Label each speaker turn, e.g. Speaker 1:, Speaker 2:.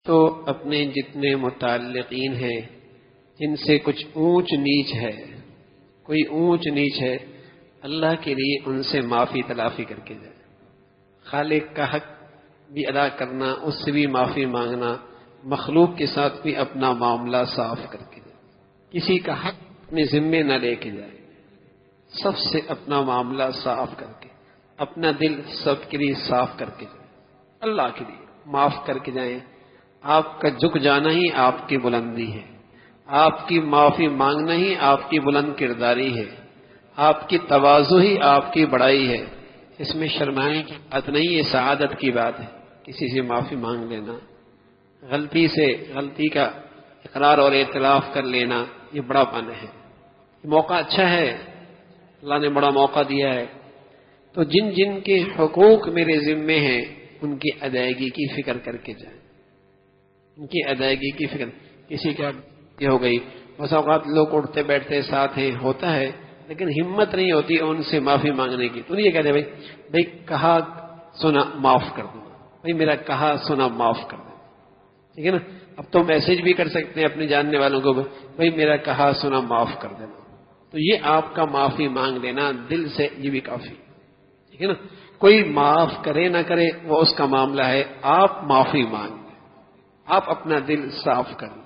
Speaker 1: تو اپنے جتنے متعلقین ہیں جن سے کچھ اونچ نیچ ہے، کوئی اونچ نیچ ہے، اللہ کے لیے ان سے معافی تلافی کر کے جائے. خالق کا حق بھی ادا کرنا، اس سے بھی معافی مانگنا، مخلوق کے ساتھ بھی اپنا معاملہ صاف کر کے جائے. کسی کا حق اپنے ذمے نہ لے کے جائے، سب سے اپنا معاملہ صاف کر کے، اپنا دل سب کے لیے صاف کر کے جائے، اللہ کے لیے معاف کر کے جائیں. آپ کا جھک جانا ہی آپ کی بلندی ہے، آپ کی معافی مانگنا ہی آپ کی بلند کرداری ہے، آپ کی تواضع ہی آپ کی بڑائی ہے. اس میں شرمانے کی بات نہیں، یہ سعادت کی بات ہے. کسی سے معافی مانگ لینا، غلطی سے غلطی کا اقرار اور اعتراف کر لینا، یہ بڑا پن ہے. یہ موقع اچھا ہے، اللہ نے بڑا موقع دیا ہے. تو جن جن کے حقوق میرے ذمے ہیں ان کی ادائیگی کی فکر کر کے جائیں، ان کی ادائیگی کی فکر. کسی کا یہ ہو گئی، بس اوقات لوگ اٹھتے بیٹھتے ساتھ ہیں، ہوتا ہے، لیکن ہمت نہیں ہوتی ان سے معافی مانگنے کی. تو یہ کہتے بھائی کہا سنا معاف کر دوں، بھائی میرا کہا سنا معاف کر دوں، ٹھیک ہے نا. اب تو میسج بھی کر سکتے ہیں اپنے جاننے والوں کو، بھائی میرا کہا سنا معاف کر دینا. تو یہ آپ کا معافی مانگ لینا دل سے، یہ بھی کافی، ٹھیک ہے نا. کوئی معاف کرے نہ کرے وہ اس کا معاملہ ہے، آپ معافی مانگ لیں، آپ اپنا دل صاف کر لیں.